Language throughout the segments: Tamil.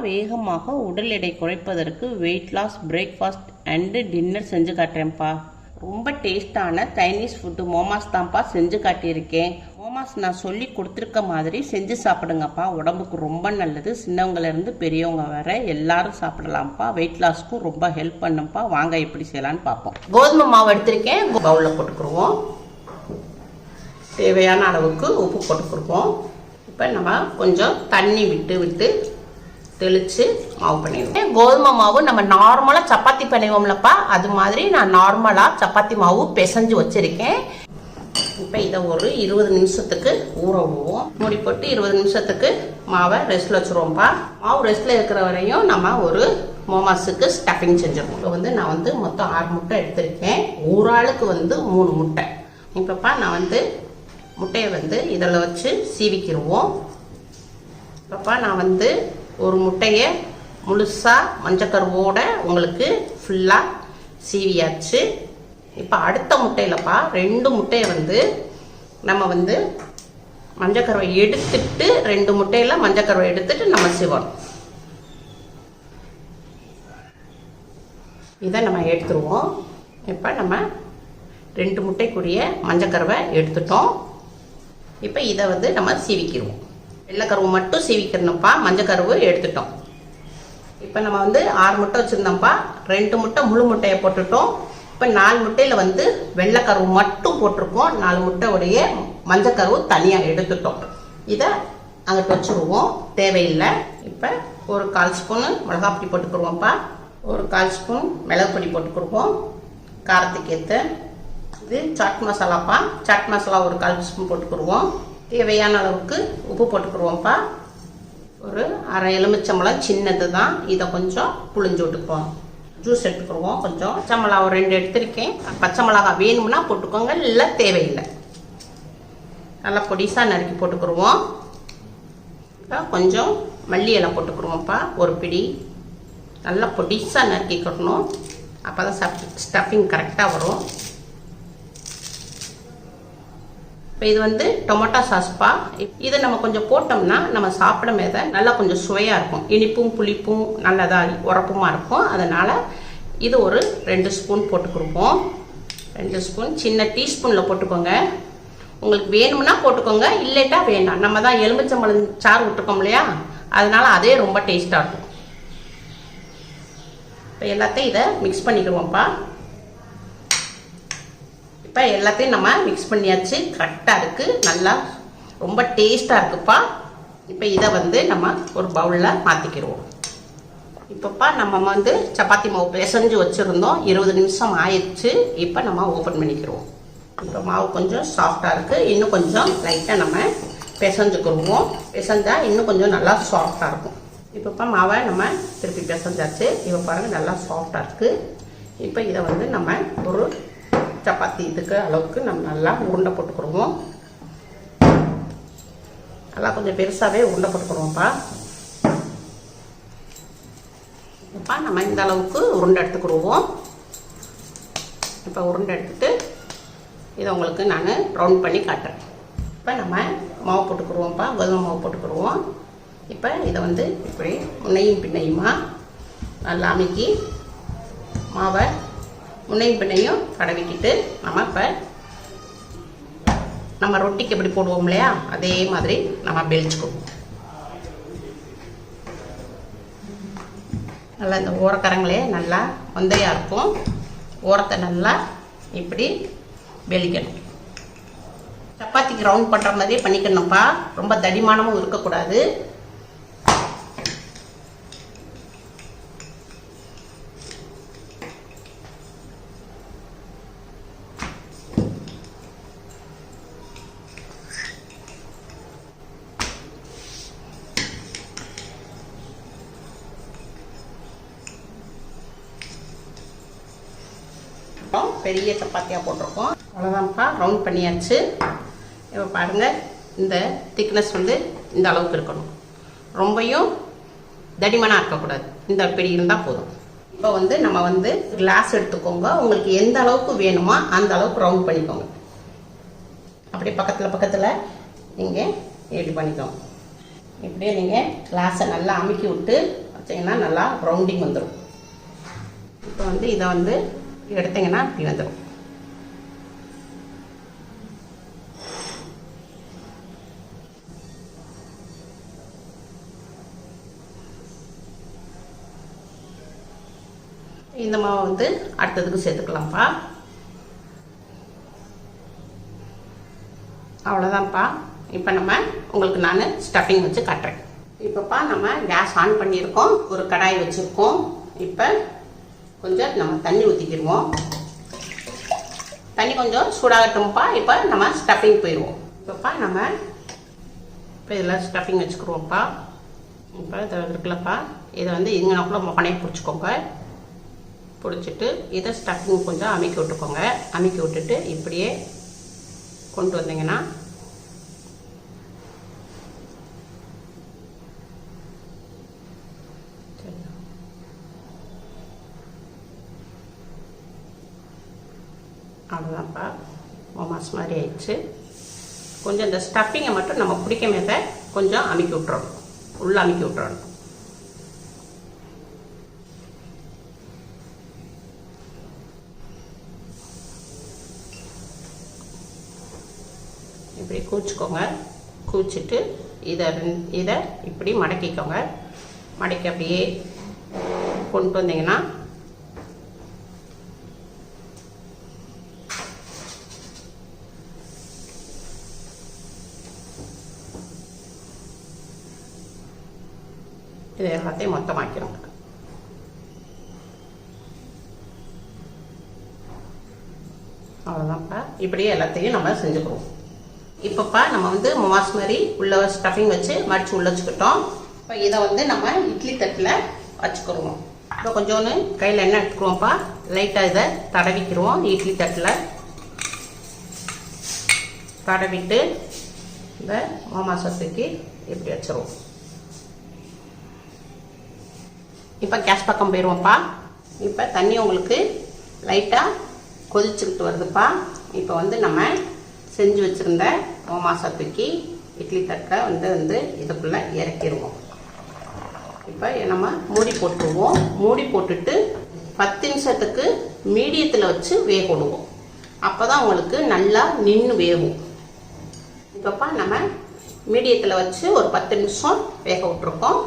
வேகமாக உடல் எடை குறைப்பதற்கு weight loss breakfast and dinner செஞ்சு காட்டுறேன்ப்பா. ரொம்ப டேஸ்டான சைனீஸ் ஃபுட்டு மோமாஸ் தான்ப்பா செஞ்சு காட்டியிருக்கேன். மோமாஸ் நான் சொல்லி கொடுத்துருக்க மாதிரி செஞ்சு சாப்பிடுங்கப்பா. உடம்புக்கு ரொம்ப நல்லது. சின்னவங்கலேருந்து பெரியவங்க வர எல்லாரும் சாப்பிடலாம்ப்பா. வெயிட் லாஸ்க்கும் ரொம்ப ஹெல்ப் பண்ணும்ப்பா. வாங்க எப்படி செய்யலான்னு பார்ப்போம். கோதுமை மாவு எடுத்திருக்கேன், பவுலில் போட்டுக்குருவோம். தேவையான அளவுக்கு உப்பு போட்டுக்குருவோம். இப்போ நம்ம கொஞ்சம் தண்ணி விட்டு தெளித்து மாவு பண்ணிடுவோம். கோதுமை மாவு நம்ம நார்மலாக சப்பாத்தி பண்ணிவோம்லப்பா, அது மாதிரி நான் நார்மலாக சப்பாத்தி மாவு பிசைஞ்சு வச்சுருக்கேன். இப்போ இதை ஒரு 20 நிமிஷத்துக்கு ஊற விடுவோம். மூடி போட்டு 20 நிமிஷத்துக்கு மாவை ரெஸ்ட்டில் வச்சுருவோம்ப்பா. மாவு ரெஸ்ட்டில் இருக்கிற வரையும் நம்ம ஒரு மோமாஸுக்கு ஸ்டஃபிங் செஞ்சுருவோம். இப்போ நான் மொத்தம் 6 முட்டை எடுத்திருக்கேன். ஒரு ஆளுக்கு 3 முட்டை. இப்போப்பா நான் முட்டையை இதில் வச்சு சீவிக்கிடுவோம். இப்போப்பா நான் ஒரு முட்டையை முழுசாக மஞ்சக்கருவோட உங்களுக்கு ஃபுல்லாக சீவியாச்சு. இப்போ அடுத்த முட்டையிலப்பா 2 முட்டையை நம்ம மஞ்சக்கருவை எடுத்துட்டு 2 முட்டையில் மஞ்சக்கருவை எடுத்துட்டு நம்ம சீவணும். இதை நம்ம எடுத்துருவோம். இப்போ நம்ம 2 முட்டைக்குரிய மஞ்சக்கருவை எடுத்துட்டோம். இப்போ இதை நம்ம சீவிக்கிடுவோம். வெள்ளைக்கருவு மட்டும் சீவிக்கிறணும்ப்பா, மஞ்சக்கருவு எடுத்துட்டோம். இப்போ நம்ம 6 முட்டை வச்சுருந்தோம்ப்பா. 2 முட்டை முழு முட்டையை போட்டுட்டோம். இப்போ 4 முட்டையில் வெள்ளைக்கருவு மட்டும் போட்டிருக்கோம். 4 முட்டையுடைய மஞ்சக்கருவு தனியாக எடுத்துட்டோம். இதை அங்கிட்டு வச்சுருவோம், தேவையில்லை. இப்போ ஒரு 1/4 ஸ்பூனு மிளகாப்பொடி போட்டுக்குருவோம்ப்பா. ஒரு 1/4 ஸ்பூன் மிளகு பொடி போட்டுக்குருவோம் காரத்துக்கு ஏற்ற. இது சாட் மசாலாப்பா. சாட் மசாலா ஒரு 1/4 ஸ்பூன் போட்டுக்குருவோம். தேவையான அளவுக்கு உப்பு போட்டுக்குருவோம்ப்பா. ஒரு அரை எலுமிச்சம்பழம் சின்னது தான், இதை கொஞ்சம் புளிஞ்சு விட்டுக்குவோம். ஜூஸ் எடுத்துக்குருவோம். கொஞ்சம் பச்சை மிளகா ஒரு 2 எடுத்திருக்கேன். பச்சை மிளகா வேணும்னா போட்டுக்கோங்க, இல்லை தேவையில்லை. நல்லா பொடிசாக நறுக்கி போட்டுக்குருவோம். கொஞ்சம் மல்லி இலை போட்டுக்குருவோம்ப்பா, ஒரு பிடி. நல்லா பொடிசாக நறுக்கிக்கணும், அப்போ தான் ஸ்டஃபிங் கரெக்டாக வரும். இப்போ இது டொமேட்டோ சாஸ்ப்பா. இதை நம்ம கொஞ்சம் போட்டோம்னா நம்ம சாப்பிடும் போது நல்லா கொஞ்சம் சுவையாக இருக்கும். இனிப்பும் புளிப்பும் நல்லதாக உரப்புமா இருக்கும். அதனால் இது ஒரு 2 ஸ்பூன் போட்டுக்குருப்போம். 2 ஸ்பூன் சின்ன டீஸ்பூனில் போட்டுக்கோங்க. உங்களுக்கு வேணும்னா போட்டுக்கோங்க, இல்லைட்டா வேண்டாம். நம்ம தான் எலுமிச்சம்பழம் சாறு விட்டுருக்கோம் இல்லையா, அதனால் அதே ரொம்ப டேஸ்ட்டாக இருக்கும். இப்போ எல்லாத்தையும் இதை மிக்ஸ் பண்ணிக்கிடுவோம்ப்பா. இப்போ எல்லாத்தையும் நம்ம மிக்ஸ் பண்ணியாச்சு. கரெக்டாக இருக்குது, நல்லா ரொம்ப டேஸ்ட்டாக இருக்குப்பா. இப்போ இதை நம்ம ஒரு பவுலில் மாற்றிக்கிடுவோம். இப்போப்பா நம்ம சப்பாத்தி மாவு பிசைஞ்சு வச்சுருந்தோம். 20 நிமிஷம் ஆயிடுச்சு. இப்போ நம்ம ஓப்பன் பண்ணிக்கிடுவோம். இப்போ மாவு கொஞ்சம் சாஃப்டாக இருக்குது. இன்னும் கொஞ்சம் லைட்டாக நம்ம பிசைஞ்சுக்கிடுவோம். பிசைஞ்சால் இன்னும் கொஞ்சம் நல்லா சாஃப்டாக இருக்கும். இப்போப்பா மாவை நம்ம திருப்பி பிசைஞ்சாச்சு. இப்போ பாருங்கள் நல்லா சாஃப்டாக இருக்குது. இப்போ இதை நம்ம ஒரு சப்பாத்தி இதுக்கு அளவுக்கு நம்ம நல்லா உருண்டை போட்டுக்கிடுவோம். நல்லா கொஞ்சம் பெருசாகவே உருண்டை போட்டுக்கிடுவோம்ப்பா. இப்போ நம்ம இந்த அளவுக்கு உருண்டை எடுத்துக்கிடுவோம். இப்போ உருண்டை எடுத்துட்டு இதை உங்களுக்கு நான் ரவுண்ட் பண்ணி காட்டுறேன். இப்போ நம்ம மாவு போட்டுக்கிடுவோம்ப்பா, கோதுமை மாவு போட்டுக்கிடுவோம். இப்போ இதை இப்படி முன்னையும் பின்னையுமா நல்லா அமுக்கி மாவை முன்னையும் பின்னையும் தடவிக்கிட்டு நம்ம ரொட்டிக்கு எப்படி போடுவோம் இல்லையா, அதே மாதிரி நம்ம பெலிச்சுக்குவோம். நல்லா இந்த ஓரக்கரங்களே நல்லா வந்தையாக இருக்கும். ஓரத்தை நல்லா இப்படி பெலிக்கணும். சப்பாத்திக்கு ரவுண்ட் பண்ணுற மாதிரியே பண்ணிக்கணும்ப்பா. ரொம்ப தடிமானமும் இருக்கக்கூடாது. பெரிய சப்பாத்தியாக போட்டிருக்கோம். அவ்வளோதான்ப்பா, ரவுண்ட் பண்ணியாச்சு. இப்போ பாருங்கள், இந்த திக்னஸ் இந்த அளவுக்கு இருக்கணும். ரொம்பையும் தடிமனாக இருக்கக்கூடாது. இந்த பிடி இருந்தால் போதும். இப்போ வந்து நம்ம வந்து கிளாஸ் எடுத்துக்கோங்க. உங்களுக்கு எந்த அளவுக்கு வேணுமோ அந்த அளவுக்கு ரவுண்ட் பண்ணிக்கோங்க. அப்படியே பக்கத்தில் நீங்கள் இப்படி பண்ணிக்கோங்க. இப்படியே நீங்கள் கிளாஸை நல்லா அமுக்கி விட்டு வச்சிங்கன்னா நல்லா ரவுண்டிங் வந்துடும். இப்போ வந்து இதை வந்து எடுத்தீங்கன்னா இப்படி வந்துடும். இந்த மாவை வந்து அடுத்ததுக்கு சேர்த்துக்கலாம்ப்பா. அவ்வளோதான்ப்பா. இப்போ நம்ம உங்களுக்கு நான் ஸ்டஃபிங் வச்சு காட்டுறேன். இப்போப்பா நம்ம கேஸ் ஆன் பண்ணியிருக்கோம். ஒரு கடாய் வச்சுருக்கோம். இப்போ கொஞ்சம் நம்ம தண்ணி ஊற்றிக்கிடுவோம். தண்ணி கொஞ்சம் சூடாகட்டும்ப்பா. இப்போ நம்ம ஸ்டஃபிங் போயிடுவோம். இப்போப்பா நம்ம இப்போ இதில் ஸ்டஃபிங் வச்சுக்கிடுவோம்ப்பா. இப்போ இதை இருக்குல்லப்பா, இதை வந்து இங்கனக்குள்ள மொகனையை பிடிச்சிக்கோங்க. பிடிச்சிட்டு இதை ஸ்டஃபிங் கொஞ்சம் அமுக்கி விட்டுக்கோங்க. அமுக்கி விட்டுட்டு இப்படியே கொண்டு வந்தீங்கன்னா அவ்வளோதான்ப்பா. மோமாஸ் மாதிரி ஆயிடுச்சு. கொஞ்சம் இந்த ஸ்டஃபிங்கை மட்டும் நம்ம பிடிக்கமேத கொஞ்சம் அமுக்கி விட்டுறணும். உள்ளே அமுக்கி விட்டுறணும். இப்படி கூச்சிக்கோங்க. கூச்சிட்டு இதை இப்படி மடக்கிக்கோங்க. மடக்கி அப்படியே கொண்டு வந்தீங்கன்னா இதை எல்லாத்தையும் மொத்தமாக்கிறோங்க. அவ்வளோதான்ப்பா. இப்படியே எல்லாத்தையும் நம்ம செஞ்சுக்கிறோம். இப்போப்பா நம்ம வந்து மோமாஸ் மாதிரி உள்ள ஸ்டஃபிங் வச்சு மடித்து உள்ள வச்சுக்கிட்டோம். இப்போ இதை வந்து நம்ம இட்லி தட்டில் வச்சுக்கிறோம். இப்போ கொஞ்சோன்னு கையில் எண்ணெய் எடுத்துக்கிறோம்ப்பா. லைட்டாக இதை தடவிக்கிறோம். இட்லி தட்டில் தடவிட்டு இந்த மோமாஸை தூக்கி இப்படி வச்சுருவோம். இப்போ கேஸ் பக்கம் போயிடுவோம்ப்பா. இப்போ தண்ணி உங்களுக்கு லைட்டாக கொதிச்சுக்கிட்டு வருதுப்பா. இப்போ வந்து நம்ம செஞ்சு வச்சுருந்த மோமாஸை தூக்கி இட்லி தட்டை வந்து இதுக்குள்ளே இறக்கிடுவோம். இப்போ நம்ம மூடி போட்டுருவோம். மூடி போட்டுட்டு 10 நிமிஷத்துக்கு மீடியத்தில் வச்சு வேக விடுவோம். அப்போ தான் உங்களுக்கு நல்லா நின்று வேகும். இப்போப்பா நம்ம மீடியத்தில் வச்சு ஒரு 10 நிமிஷம் வேக விட்ருக்கோம்.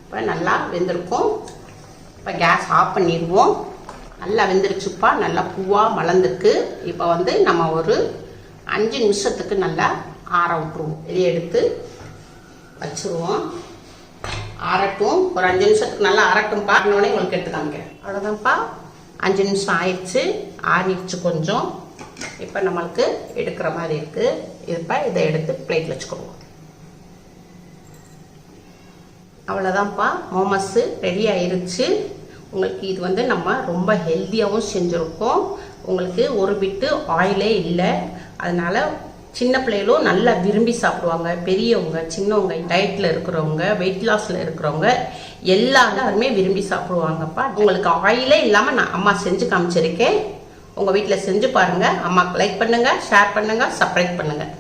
இப்போ நல்லா வெந்திருக்கும். இப்போ கேஸ் ஆஃப் பண்ணிடுவோம். நல்லா வெந்துருச்சுப்பா. நல்லா பூவாக மலர்ந்துருக்கு. இப்போ வந்து நம்ம ஒரு 5 நிமிஷத்துக்கு நல்லா ஆற விட்டுருவோம். வெளியே எடுத்து வச்சுருவோம். ஆறட்டும். ஒரு 5 நிமிஷத்துக்கு நல்லா ஆறட்டும்ப்பா. இன்னொன்னே உங்களுக்கு எடுத்து காமிக்கிறேன். அவ்வளோதான்ப்பா. 5 நிமிஷம் ஆயிடுச்சு. ஆறிடுச்சு கொஞ்சம். இப்போ நம்மளுக்கு எடுக்கிற மாதிரி இருக்குது. இப்போ இதை எடுத்து பிளேட்டில் வச்சுக்கிடுவோம். அவ்வளோதான்ப்பா. மோமோஸு ரெடி ஆயிருச்சு. உங்களுக்கு இது வந்து நம்ம ரொம்ப ஹெல்த்தியாகவும் செஞ்சுருக்கோம். உங்களுக்கு ஒரு பிட்டு ஆயிலே இல்லை. அதனால் சின்ன பிள்ளைகளும் நல்லா விரும்பி சாப்பிடுவாங்க. பெரியவங்க, சின்னவங்க, டயட்டில் இருக்கிறவங்க, வெயிட் லாஸில் இருக்கிறவங்க எல்லாருமே விரும்பி சாப்பிடுவாங்கப்பா. உங்களுக்கு ஆயிலே இல்லாமல் நான் அம்மா செஞ்சு காமிச்சிருக்கேன். உங்கள் வீட்டில் செஞ்சு பாருங்கள். அம்மாவுக்கு லைக் பண்ணுங்கள், ஷேர் பண்ணுங்கள், சப்ஸ்கிரைப் பண்ணுங்கள்.